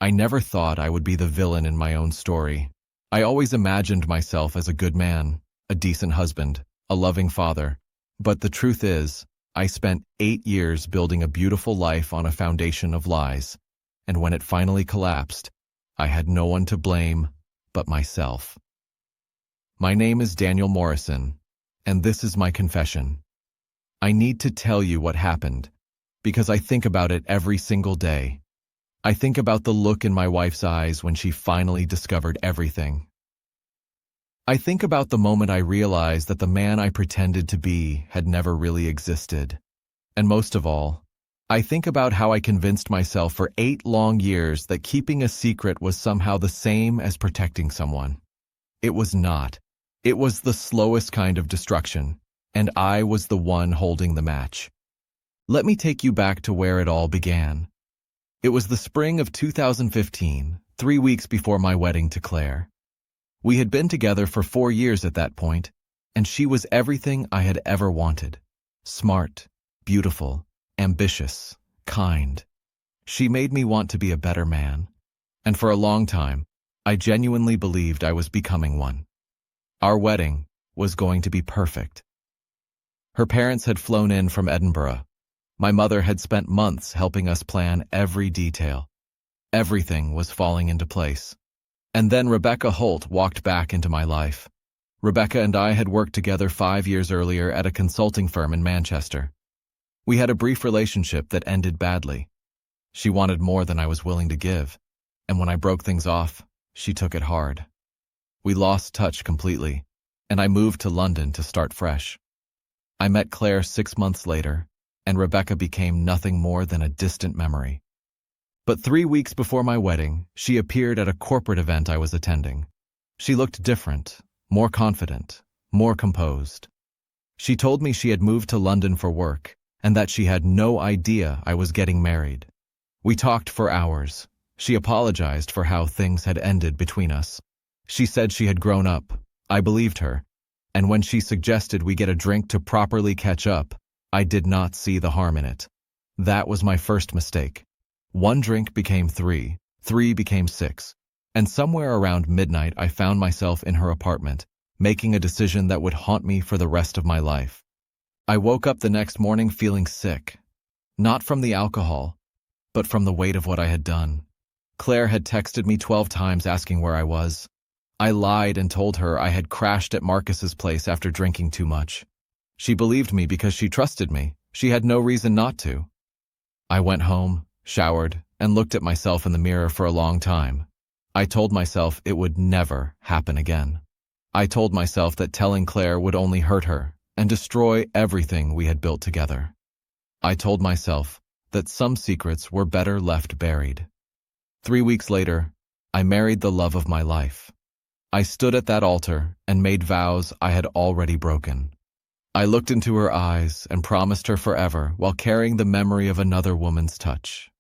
I never thought I would be the villain in my own story. I always imagined myself as a good man, a decent husband, a loving father. But the truth is, I spent 8 years building a beautiful life on a foundation of lies. And when it finally collapsed, I had no one to blame but myself. My name is Daniel Morrison, and this is my confession. I need to tell you what happened, because I think about it every single day. I think about the look in my wife's eyes when she finally discovered everything. I think about the moment I realized that the man I pretended to be had never really existed. And most of all, I think about how I convinced myself for 8 long years that keeping a secret was somehow the same as protecting someone. It was not. It was the slowest kind of destruction, and I was the one holding the match. Let me take you back to where it all began. It was the spring of 2015, 3 weeks before my wedding to Claire. We had been together for 4 years at that point, and she was everything I had ever wanted. Smart, beautiful, ambitious, kind. She made me want to be a better man, and for a long time, I genuinely believed I was becoming one. Our wedding was going to be perfect. Her parents had flown in from Edinburgh. My mother had spent months helping us plan every detail. Everything was falling into place. And then Rebecca Holt walked back into my life. Rebecca and I had worked together 5 years earlier at a consulting firm in Manchester. We had a brief relationship that ended badly. She wanted more than I was willing to give, and when I broke things off, she took it hard. We lost touch completely, and I moved to London to start fresh. I met Claire 6 months later, and Rebecca became nothing more than a distant memory. But 3 weeks before my wedding, she appeared at a corporate event I was attending. She looked different, more confident, more composed. She told me she had moved to London for work, and that she had no idea I was getting married. We talked for hours. She apologized for how things had ended between us. She said she had grown up. I believed her. And when she suggested we get a drink to properly catch up, I did not see the harm in it. That was my first mistake. 1 drink became 3, 3 became 6, and somewhere around midnight I found myself in her apartment, making a decision that would haunt me for the rest of my life. I woke up the next morning feeling sick, not from the alcohol, but from the weight of what I had done. Claire had texted me 12 times asking where I was. I lied and told her I had crashed at Marcus's place after drinking too much. She believed me because she trusted me. She had no reason not to. I went home, showered, and looked at myself in the mirror for a long time. I told myself it would never happen again. I told myself that telling Claire would only hurt her and destroy everything we had built together. I told myself that some secrets were better left buried. 3 weeks later, I married the love of my life. I stood at that altar and made vows I had already broken. I looked into her eyes and promised her forever while carrying the memory of another woman's touch.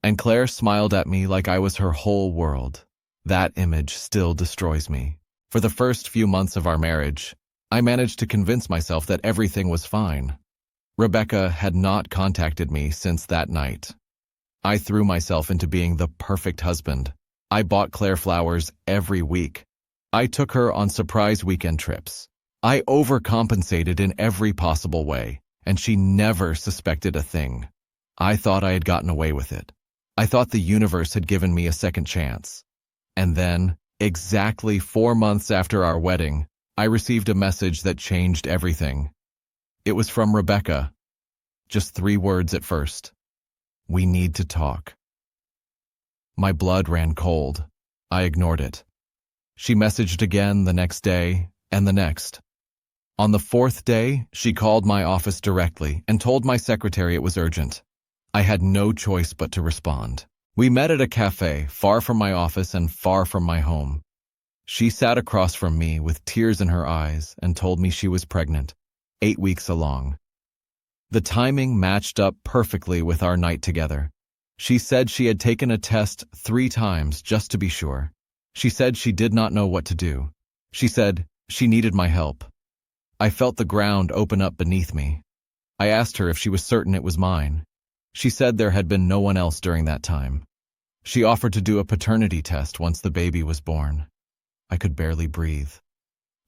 And Claire smiled at me like I was her whole world. That image still destroys me. For the first few months of our marriage, I managed to convince myself that everything was fine. Rebecca had not contacted me since that night. I threw myself into being the perfect husband. I bought Claire flowers every week. I took her on surprise weekend trips. I overcompensated in every possible way, and she never suspected a thing. I thought I had gotten away with it. I thought the universe had given me a second chance. And then, exactly 4 months after our wedding, I received a message that changed everything. It was from Rebecca. Just 3 words at first. We need to talk. My blood ran cold. I ignored it. She messaged again the next day and the next. On the 4th day, she called my office directly and told my secretary it was urgent. I had no choice but to respond. We met at a cafe far from my office and far from my home. She sat across from me with tears in her eyes and told me she was pregnant, 8 weeks along. The timing matched up perfectly with our night together. She said she had taken a test 3 times just to be sure. She said she did not know what to do. She said she needed my help. I felt the ground open up beneath me. I asked her if she was certain it was mine. She said there had been no one else during that time. She offered to do a paternity test once the baby was born. I could barely breathe.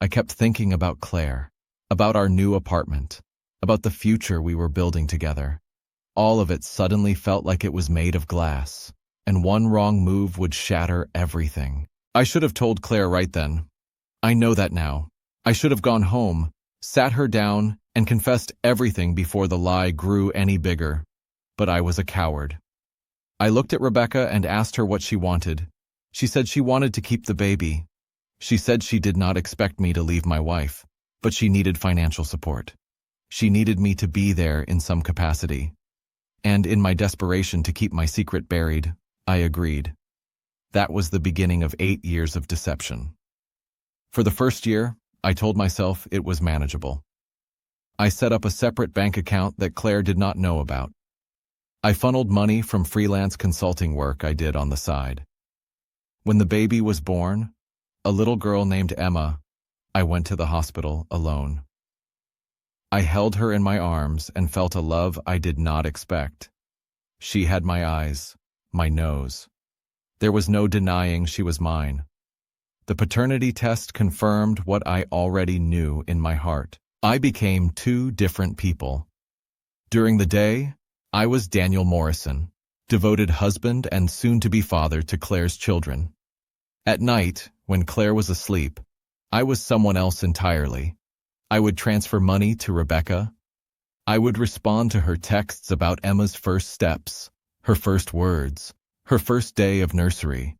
I kept thinking about Claire, about our new apartment, about the future we were building together. All of it suddenly felt like it was made of glass, and one wrong move would shatter everything. I should have told Claire right then. I know that now. I should have gone home, sat her down, and confessed everything before the lie grew any bigger. But I was a coward. I looked at Rebecca and asked her what she wanted. She said she wanted to keep the baby. She said she did not expect me to leave my wife, but she needed financial support. She needed me to be there in some capacity. And in my desperation to keep my secret buried, I agreed. That was the beginning of 8 years of deception. For the first year, I told myself it was manageable. I set up a separate bank account that Claire did not know about. I funneled money from freelance consulting work I did on the side. When the baby was born, a little girl named Emma, I went to the hospital alone. I held her in my arms and felt a love I did not expect. She had my eyes, my nose. There was no denying she was mine. The paternity test confirmed what I already knew in my heart. I became two different people. During the day, I was Daniel Morrison, devoted husband and soon-to-be father to Claire's children. At night, when Claire was asleep, I was someone else entirely. I would transfer money to Rebecca. I would respond to her texts about Emma's first steps, her first words, her first day of nursery.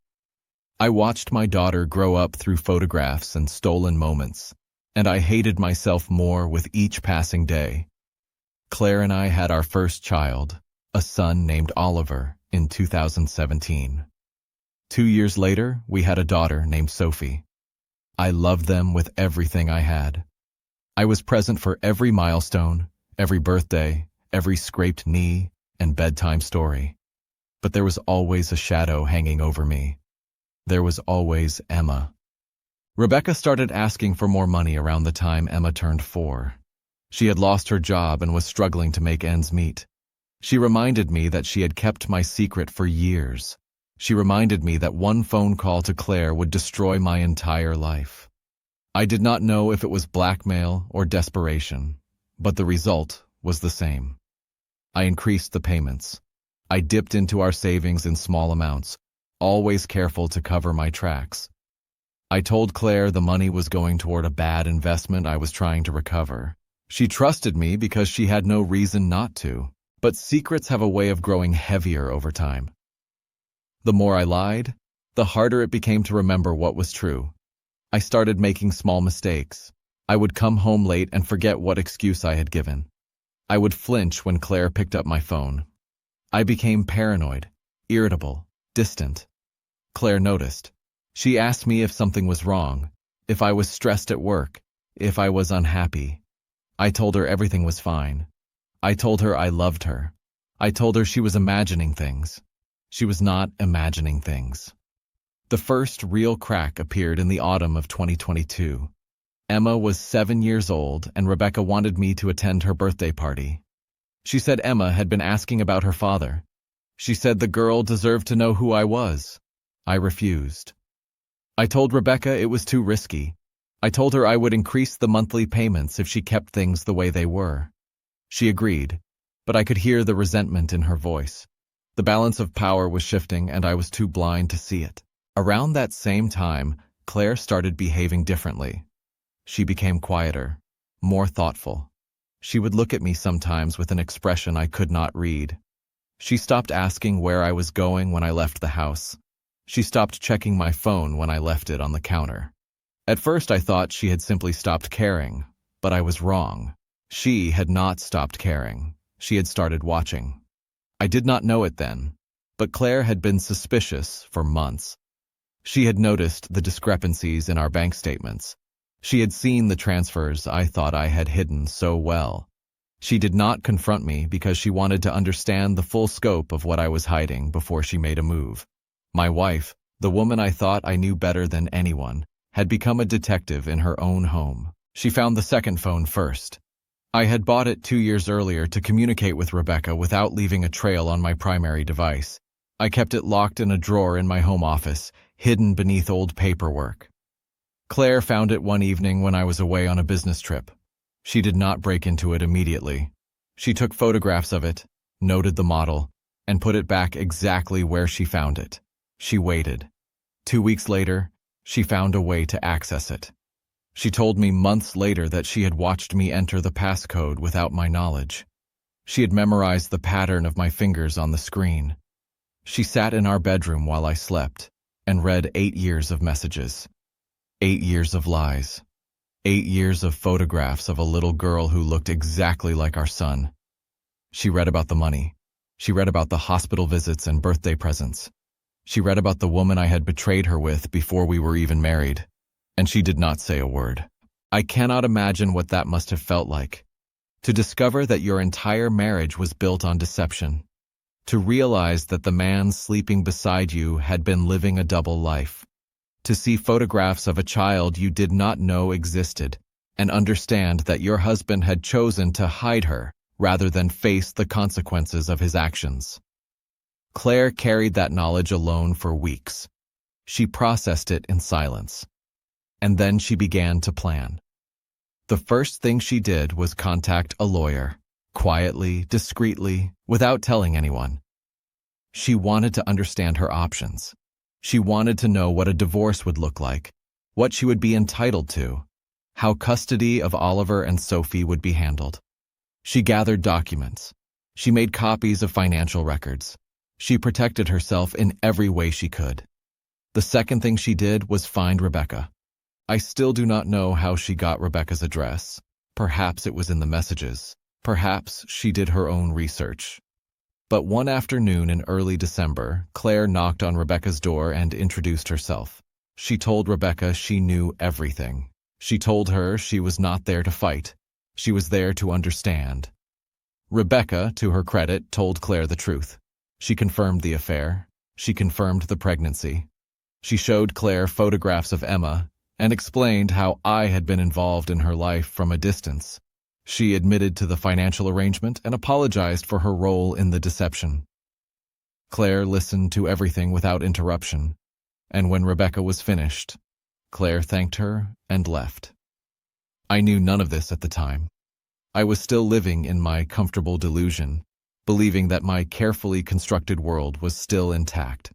I watched my daughter grow up through photographs and stolen moments, and I hated myself more with each passing day. Claire and I had our first child, a son named Oliver, in 2017. 2 years later, we had a daughter named Sophie. I loved them with everything I had. I was present for every milestone, every birthday, every scraped knee, and bedtime story. But there was always a shadow hanging over me. There was always Emma. Rebecca started asking for more money around the time Emma turned 4. She had lost her job and was struggling to make ends meet. She reminded me that she had kept my secret for years. She reminded me that one phone call to Claire would destroy my entire life. I did not know if it was blackmail or desperation, but the result was the same. I increased the payments. I dipped into our savings in small amounts, always careful to cover my tracks. I told Claire the money was going toward a bad investment I was trying to recover. She trusted me because she had no reason not to, but secrets have a way of growing heavier over time. The more I lied, the harder it became to remember what was true. I started making small mistakes. I would come home late and forget what excuse I had given. I would flinch when Claire picked up my phone. I became paranoid, irritable, distant. Claire noticed. She asked me if something was wrong, if I was stressed at work, if I was unhappy. I told her everything was fine. I told her I loved her. I told her she was imagining things. She was not imagining things. The first real crack appeared in the autumn of 2022. Emma was 7 years old, and Rebecca wanted me to attend her birthday party. She said Emma had been asking about her father. She said the girl deserved to know who I was. I refused. I told Rebecca it was too risky. I told her I would increase the monthly payments if she kept things the way they were. She agreed, but I could hear the resentment in her voice. The balance of power was shifting, and I was too blind to see it. Around that same time, Claire started behaving differently. She became quieter, more thoughtful. She would look at me sometimes with an expression I could not read. She stopped asking where I was going when I left the house. She stopped checking my phone when I left it on the counter. At first I thought she had simply stopped caring, but I was wrong. She had not stopped caring. She had started watching. I did not know it then, but Claire had been suspicious for months. She had noticed the discrepancies in our bank statements. She had seen the transfers I thought I had hidden so well. She did not confront me because she wanted to understand the full scope of what I was hiding before she made a move. My wife, the woman I thought I knew better than anyone, had become a detective in her own home. She found the second phone first. I had bought it 2 years earlier to communicate with Rebecca without leaving a trail on my primary device. I kept it locked in a drawer in my home office, hidden beneath old paperwork. Claire found it one evening when I was away on a business trip. She did not break into it immediately. She took photographs of it, noted the model, and put it back exactly where she found it. She waited. 2 weeks later, she found a way to access it. She told me months later that she had watched me enter the passcode without my knowledge. She had memorized the pattern of my fingers on the screen. She sat in our bedroom while I slept and read 8 years of messages. 8 years of lies. 8 years of photographs of a little girl who looked exactly like our son. She read about the money. She read about the hospital visits and birthday presents. She read about the woman I had betrayed her with before we were even married. And she did not say a word. I cannot imagine what that must have felt like. To discover that your entire marriage was built on deception. To realize that the man sleeping beside you had been living a double life. To see photographs of a child you did not know existed, and understand that your husband had chosen to hide her rather than face the consequences of his actions. Claire carried that knowledge alone for weeks. She processed it in silence. And then she began to plan. The first thing she did was contact a lawyer, quietly, discreetly, without telling anyone. She wanted to understand her options. She wanted to know what a divorce would look like, what she would be entitled to, how custody of Oliver and Sophie would be handled. She gathered documents. She made copies of financial records. She protected herself in every way she could. The second thing she did was find Rebecca. I still do not know how she got Rebecca's address. Perhaps it was in the messages. Perhaps she did her own research. But one afternoon in early December, Claire knocked on Rebecca's door and introduced herself. She told Rebecca she knew everything. She told her she was not there to fight. She was there to understand. Rebecca, to her credit, told Claire the truth. She confirmed the affair. She confirmed the pregnancy. She showed Claire photographs of Emma and explained how I had been involved in her life from a distance. She admitted to the financial arrangement and apologized for her role in the deception. Claire listened to everything without interruption, and when Rebecca was finished, Claire thanked her and left. I knew none of this at the time. I was still living in my comfortable delusion, believing that my carefully constructed world was still intact.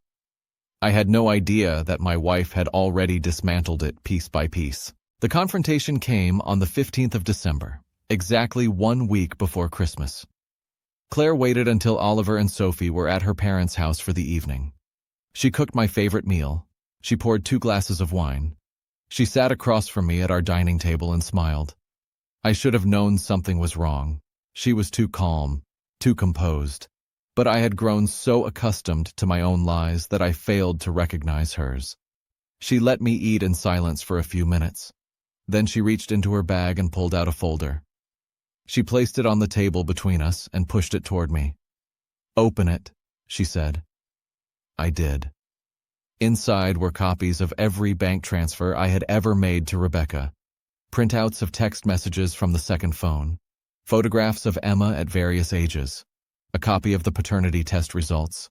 I had no idea that my wife had already dismantled it piece by piece. The confrontation came on the 15th of December, exactly 1 week before Christmas. Claire waited until Oliver and Sophie were at her parents' house for the evening. She cooked my favorite meal. She poured 2 glasses of wine. She sat across from me at our dining table and smiled. I should have known something was wrong. She was too calm, too composed. But I had grown so accustomed to my own lies that I failed to recognize hers. She let me eat in silence for a few minutes. Then she reached into her bag and pulled out a folder. She placed it on the table between us and pushed it toward me. "Open it," she said. I did. Inside were copies of every bank transfer I had ever made to Rebecca, printouts of text messages from the second phone, photographs of Emma at various ages, a copy of the paternity test results,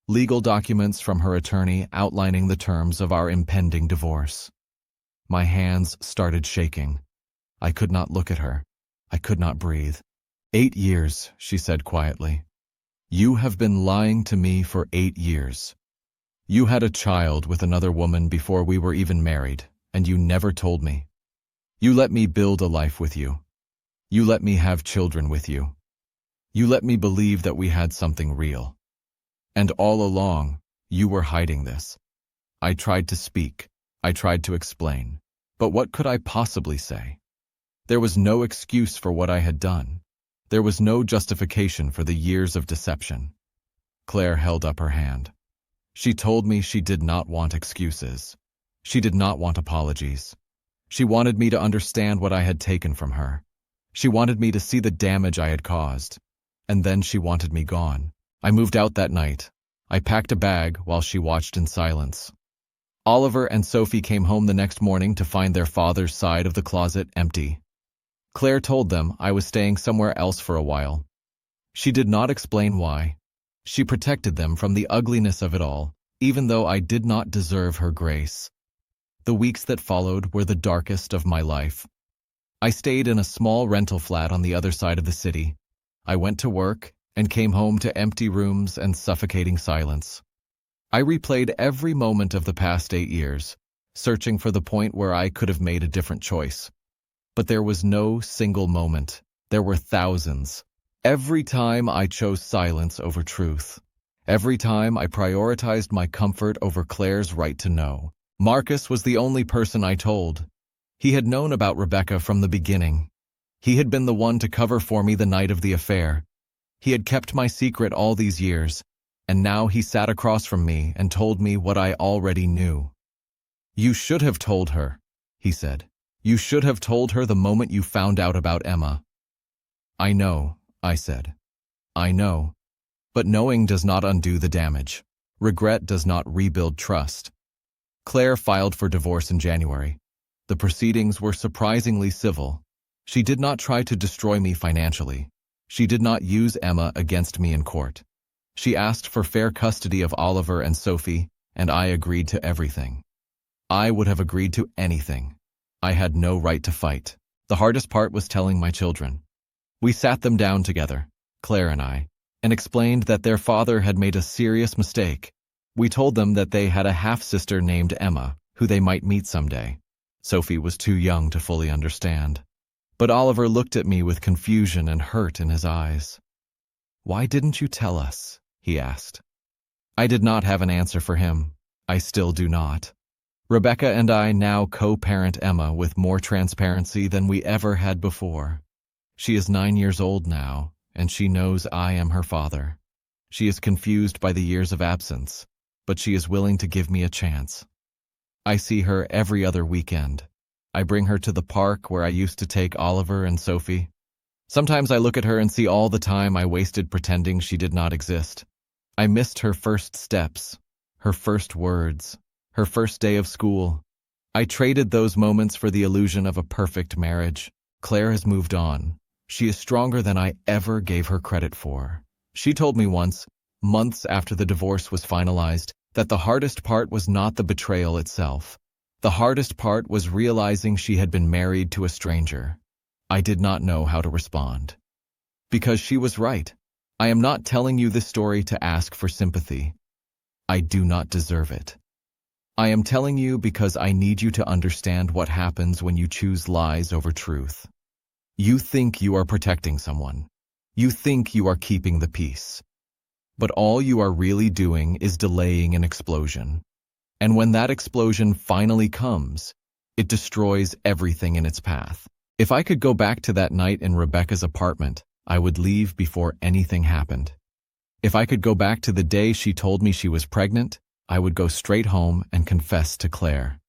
legal documents from her attorney outlining the terms of our impending divorce. My hands started shaking. I could not look at her. I could not breathe. 8 years, she said quietly. You have been lying to me for 8 years. You had a child with another woman before we were even married, and you never told me. You let me build a life with you. You let me have children with you. You let me believe that we had something real. And all along, you were hiding this. I tried to speak. I tried to explain. But what could I possibly say? There was no excuse for what I had done. There was no justification for the years of deception. Claire held up her hand. She told me she did not want excuses. She did not want apologies. She wanted me to understand what I had taken from her. She wanted me to see the damage I had caused. And then she wanted me gone. I moved out that night. I packed a bag while she watched in silence. Oliver and Sophie came home the next morning to find their father's side of the closet empty. Claire told them I was staying somewhere else for a while. She did not explain why. She protected them from the ugliness of it all, even though I did not deserve her grace. The weeks that followed were the darkest of my life. I stayed in a small rental flat on the other side of the city. I went to work and came home to empty rooms and suffocating silence. I replayed every moment of the past 8 years, searching for the point where I could have made a different choice. But there was no single moment. There were thousands. Every time I chose silence over truth. Every time I prioritized my comfort over Claire's right to know. Marcus was the only person I told. He had known about Rebecca from the beginning. He had been the one to cover for me the night of the affair. He had kept my secret all these years, and now he sat across from me and told me what I already knew. "You should have told her," he said. "You should have told her the moment you found out about Emma." "I know," I said. "I know. But knowing does not undo the damage. Regret does not rebuild trust." Claire filed for divorce in January. The proceedings were surprisingly civil. She did not try to destroy me financially. She did not use Emma against me in court. She asked for fair custody of Oliver and Sophie, and I agreed to everything. I would have agreed to anything. I had no right to fight. The hardest part was telling my children. We sat them down together, Claire and I, and explained that their father had made a serious mistake. We told them that they had a half-sister named Emma, who they might meet someday. Sophie was too young to fully understand. But Oliver looked at me with confusion and hurt in his eyes. "Why didn't you tell us?" he asked. I did not have an answer for him. I still do not. Rebecca and I now co-parent Emma with more transparency than we ever had before. She is 9 years old now, and she knows I am her father. She is confused by the years of absence, but she is willing to give me a chance. I see her every other weekend. I bring her to the park where I used to take Oliver and Sophie. Sometimes I look at her and see all the time I wasted pretending she did not exist. I missed her first steps, her first words, her first day of school. I traded those moments for the illusion of a perfect marriage. Claire has moved on. She is stronger than I ever gave her credit for. She told me once, months after the divorce was finalized, that the hardest part was not the betrayal itself. The hardest part was realizing she had been married to a stranger. I did not know how to respond. Because she was right. I am not telling you this story to ask for sympathy. I do not deserve it. I am telling you because I need you to understand what happens when you choose lies over truth. You think you are protecting someone. You think you are keeping the peace. But all you are really doing is delaying an explosion. And when that explosion finally comes, it destroys everything in its path. If I could go back to that night in Rebecca's apartment, I would leave before anything happened. If I could go back to the day she told me she was pregnant, I would go straight home and confess to Claire.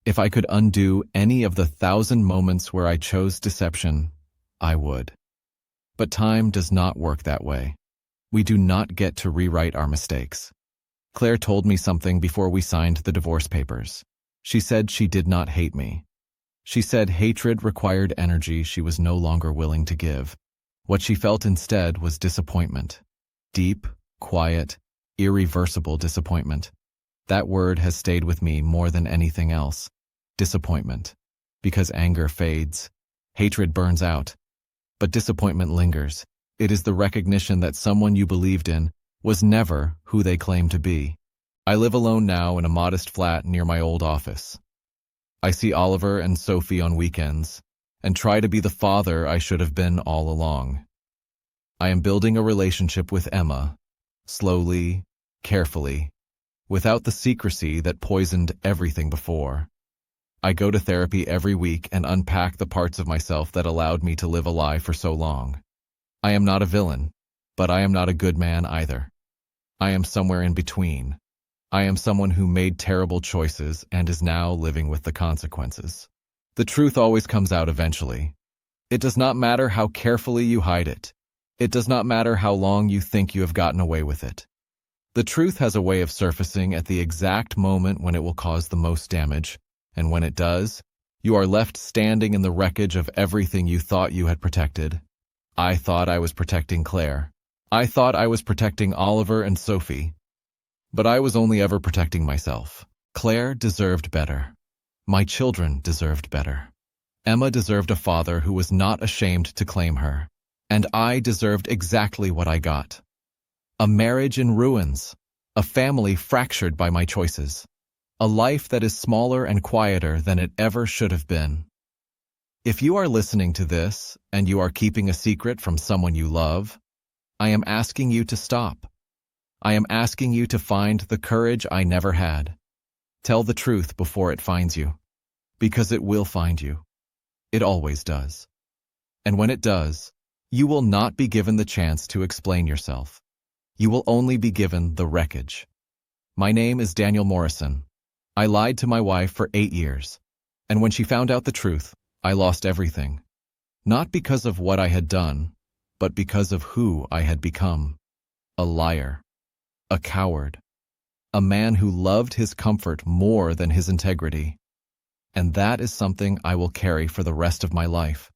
If I could undo any of the 1,000 moments where I chose deception, I would. But time does not work that way. We do not get to rewrite our mistakes. Claire told me something before we signed the divorce papers. She said she did not hate me. She said hatred required energy she was no longer willing to give. What she felt instead was disappointment. Deep, quiet, irreversible disappointment. That word has stayed with me more than anything else. Disappointment. Because anger fades. Hatred burns out. But disappointment lingers. It is the recognition that someone you believed in was never who they claim to be. I live alone now in a modest flat near my old office. I see Oliver and Sophie on weekends and try to be the father I should have been all along. I am building a relationship with Emma, slowly, carefully, without the secrecy that poisoned everything before. I go to therapy every week and unpack the parts of myself that allowed me to live a lie for so long. I am not a villain, but I am not a good man either. I am somewhere in between. I am someone who made terrible choices and is now living with the consequences. The truth always comes out eventually. It does not matter how carefully you hide it. It does not matter how long you think you have gotten away with it. The truth has a way of surfacing at the exact moment when it will cause the most damage, and when it does, you are left standing in the wreckage of everything you thought you had protected. I thought I was protecting Claire. I thought I was protecting Oliver and Sophie, but I was only ever protecting myself. Claire deserved better. My children deserved better. Emma deserved a father who was not ashamed to claim her. And I deserved exactly what I got. A marriage in ruins. A family fractured by my choices. A life that is smaller and quieter than it ever should have been. If you are listening to this, and you are keeping a secret from someone you love, I am asking you to stop. I am asking you to find the courage I never had. Tell the truth before it finds you. Because it will find you. It always does. And when it does, you will not be given the chance to explain yourself. You will only be given the wreckage. My name is Daniel Morrison. I lied to my wife for 8 years. And when she found out the truth, I lost everything. Not because of what I had done, but because of who I had become. A liar. A coward. A man who loved his comfort more than his integrity. And that is something I will carry for the rest of my life.